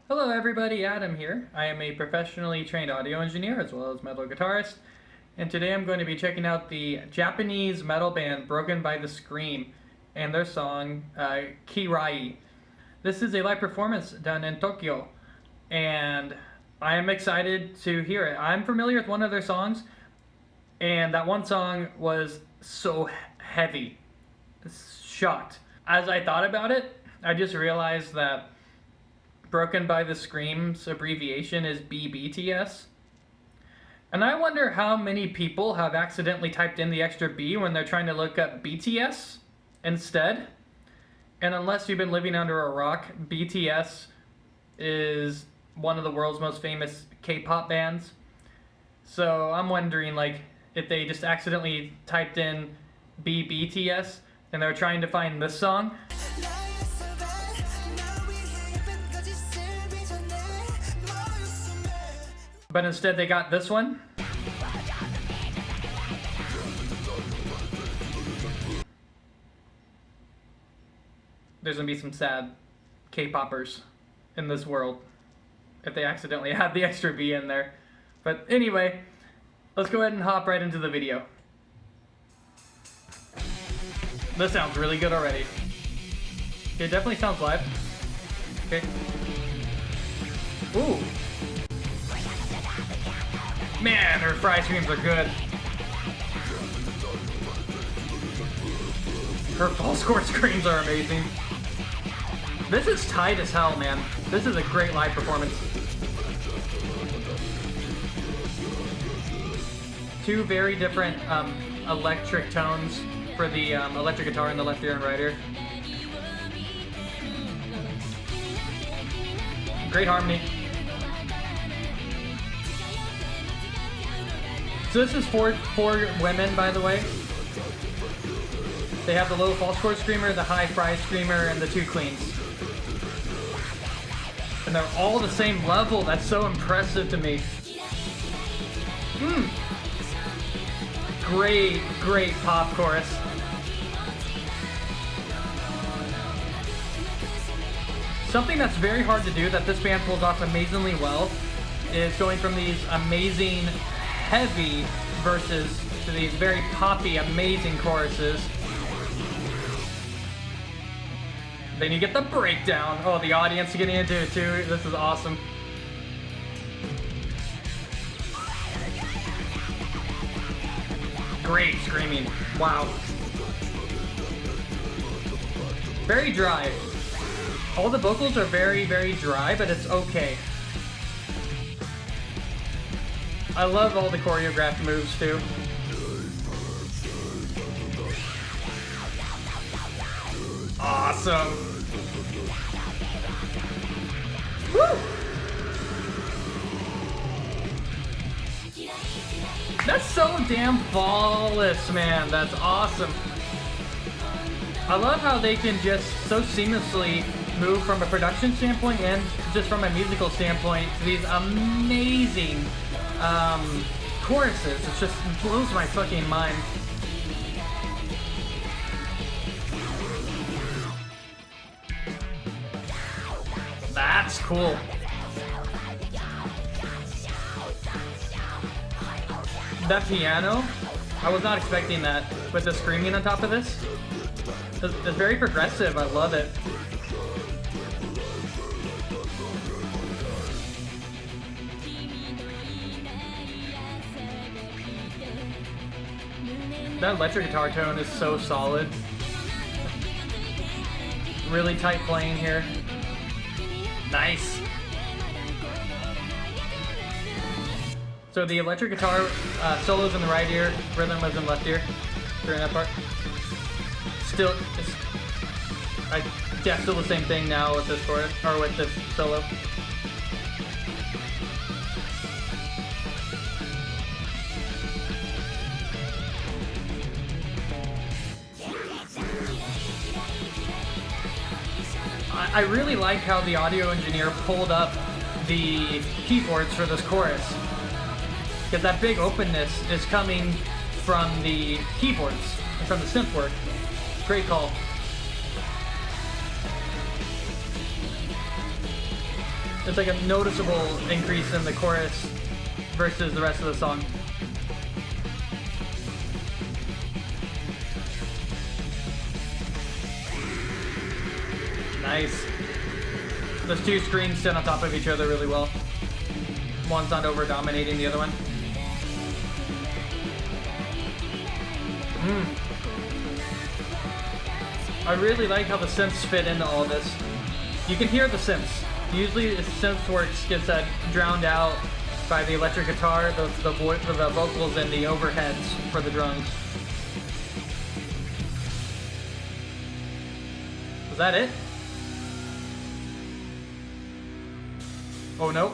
Hello everybody, Adam here. I am a professionally trained audio engineer as well as metal guitarist, and today I'm going to be checking out the Japanese metal band Broken by the Scream and their song Kirai. This is a live performance done in Tokyo, and I am excited to hear it. I'm familiar with one of their songs, and that one song was so heavy. Shocked. As I thought about it, I just realized that Broken by the Scream's abbreviation is BBTS. And I wonder how many people have accidentally typed in the extra B when they're trying to look up BTS instead. And unless you've been living under a rock, BTS is one of the world's most famous K-pop bands. So I'm wondering, like, if they just accidentally typed in BBTS and they're trying to find this song. But instead they got this one. There's gonna be some sad K-poppers in this world if they accidentally had the extra B in there. But anyway, let's go ahead and hop right into the video. This sounds really good already. It definitely sounds live. Okay. Ooh. Man, her fry screams are good. Her false chord screams are amazing. This is tight as hell, man. This is a great live performance. Two very different electric tones for the electric guitar in the left ear and right ear. Great harmony. So this is for women, by the way. They have the low false chord screamer, the high fry screamer, and the two cleans. And they're all the same level. That's so impressive to me. Great, great pop chorus. Something that's very hard to do that this band pulls off amazingly well is going from these amazing heavy verses to these very poppy, amazing choruses. Then you get the breakdown. Oh, the audience is getting into it too. This is awesome. Great screaming. Wow. Very dry. All the vocals are very, very dry, but it's okay. I love all the choreographed moves too. Awesome. Woo! That's so damn flawless, man. That's awesome. I love how they can just so seamlessly move from a production standpoint and just from a musical standpoint to these amazing choruses. It just blows my fucking mind. That's cool. That piano, I was not expecting that with the screaming on top of this. It's very progressive, I love it. That electric guitar tone is so solid. Really tight playing here. Nice. So the electric guitar solos in the right ear, rhythm was in left ear during that part. Still the same thing now with this chorus, or with this solo. I really like how the audio engineer pulled up the keyboards for this chorus, because that big openness is coming from the keyboards and from the synth work. Great call. It's like a noticeable increase in the chorus versus the rest of the song. Nice. Those two screens sit on top of each other really well. One's not over dominating the other one. I really like how the synths fit into all this. You can hear the synths. Usually the synth works gets drowned out by the electric guitar, the vocals, and the overheads for the drums. Was that it? Oh no.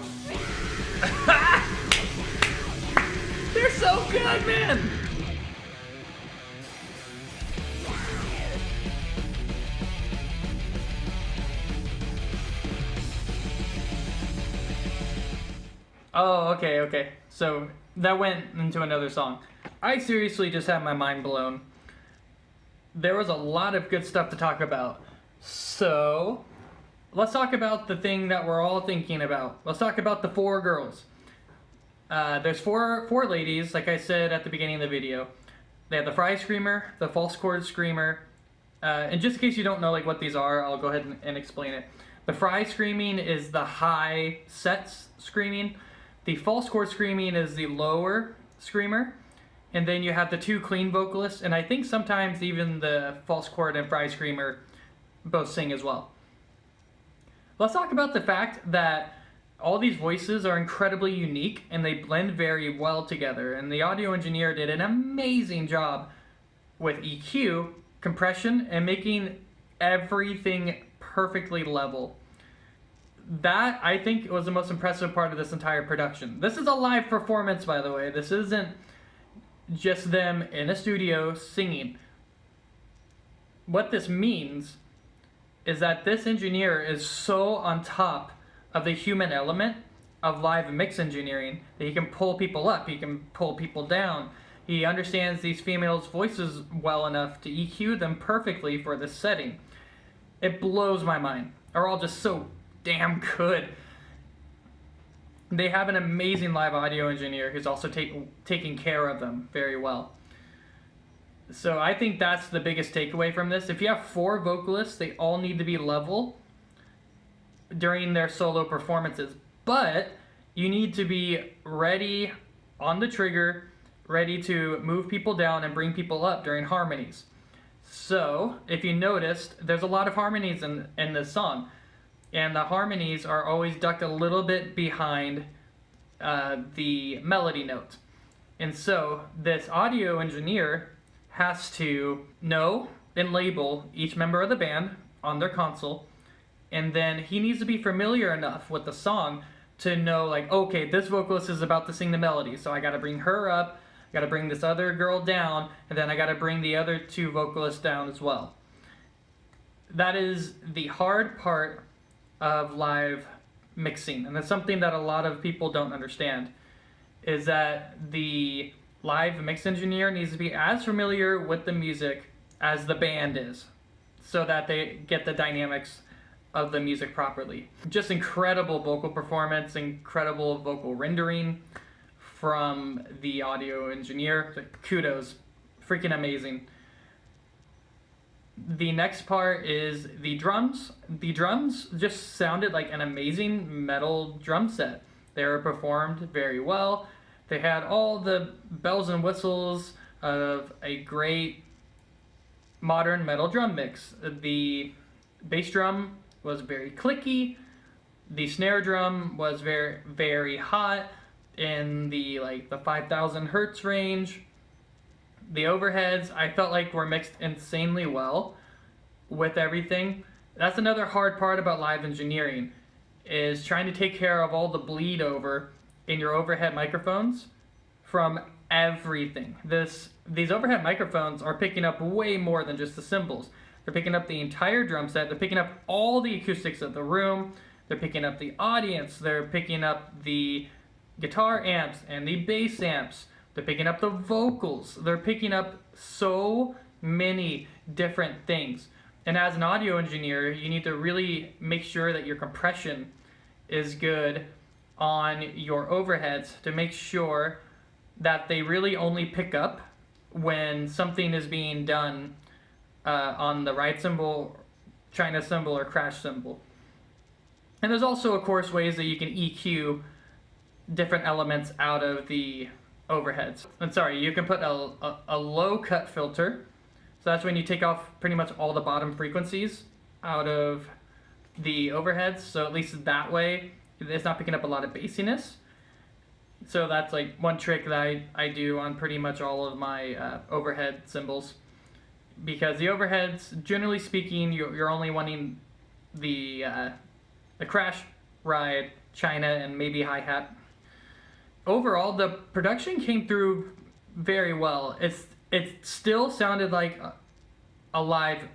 They're so good, man! Oh, okay. So that went into another song. I seriously just had my mind blown. There was a lot of good stuff to talk about. So let's talk about the thing that we're all thinking about. Let's talk about the four girls. There's four ladies, like I said at the beginning of the video. They have the Fry Screamer, the False Chord Screamer, and just in case you don't know like what these are, I'll go ahead and explain it. The Fry Screaming is the high sets screaming. The False Chord Screaming is the lower screamer. And then you have the two clean vocalists, and I think sometimes even the False Chord and Fry Screamer both sing as well. Let's talk about the fact that all these voices are incredibly unique and they blend very well together, and the audio engineer did an amazing job with EQ, compression, and making everything perfectly level. That, I think, was the most impressive part of this entire production. This is a live performance, by the way. This isn't just them in a studio singing. What this means is that this engineer is so on top of the human element of live mix engineering that he can pull people up, he can pull people down. He understands these females' voices well enough to EQ them perfectly for this setting. It blows my mind. They're all just so damn good. They have an amazing live audio engineer who's also taking care of them very well. So I think that's the biggest takeaway from this. If you have four vocalists, they all need to be level during their solo performances. But you need to be ready on the trigger, ready to move people down and bring people up during harmonies. So if you noticed, there's a lot of harmonies in this song. And the harmonies are always ducked a little bit behind the melody note. And so this audio engineer has to know and label each member of the band on their console, and then he needs to be familiar enough with the song to know, like, okay, this vocalist is about to sing the melody, so I gotta bring her up, I gotta bring this other girl down, and then I gotta bring the other two vocalists down as well. That is the hard part of live mixing, and that's something that a lot of people don't understand, is that the live mix engineer needs to be as familiar with the music as the band is, so that they get the dynamics of the music properly. Just incredible vocal performance, incredible vocal rendering from the audio engineer. Kudos, freaking amazing. The next part is the drums. The drums just sounded like an amazing metal drum set. They were performed very well. They had all the bells and whistles of a great modern metal drum mix. The bass drum was very clicky. The snare drum was very, very hot in the 5,000 hertz range. The overheads, I felt like were mixed insanely well with everything. That's another hard part about live engineering, is trying to take care of all the bleed over in your overhead microphones from everything. These overhead microphones are picking up way more than just the cymbals. They're picking up the entire drum set. They're picking up all the acoustics of the room. They're picking up the audience. They're picking up the guitar amps and the bass amps. They're picking up the vocals. They're picking up so many different things. And as an audio engineer, you need to really make sure that your compression is good on your overheads to make sure that they really only pick up when something is being done on the ride cymbal, China cymbal, or crash cymbal. And there's also, of course, ways that you can EQ different elements out of the overheads. And sorry, you can put a low cut filter. So that's when you take off pretty much all the bottom frequencies out of the overheads. So at least that way, it's not picking up a lot of bassiness. So that's like one trick that I do on pretty much all of my overhead cymbals. Because the overheads, generally speaking, you're only wanting the crash, ride, China, and maybe hi-hat. Overall, the production came through very well. It still sounded like a live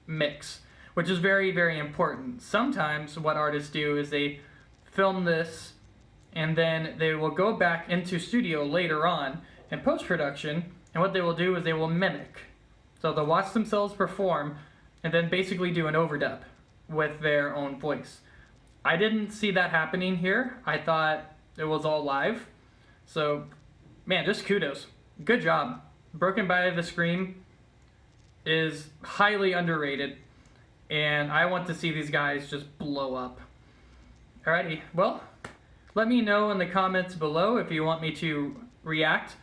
mix, which is very, very important. Sometimes what artists do is they film this and then they will go back into studio later on in post-production, and what they will do is they will mimic. So they'll watch themselves perform and then basically do an overdub with their own voice. I didn't see that happening here. I thought it was all live. So, man, just kudos. Good job. Broken by the Scream is highly underrated, and I want to see these guys just blow up. Alrighty, well, let me know in the comments below if you want me to react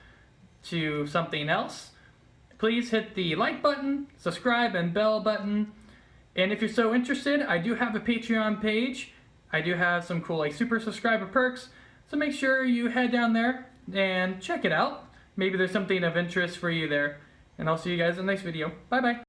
to something else. Please hit the like button, subscribe, and bell button. And if you're so interested, I do have a Patreon page. I do have some cool super subscriber perks. So make sure you head down there and check it out. Maybe there's something of interest for you there. And I'll see you guys in the next video. Bye bye.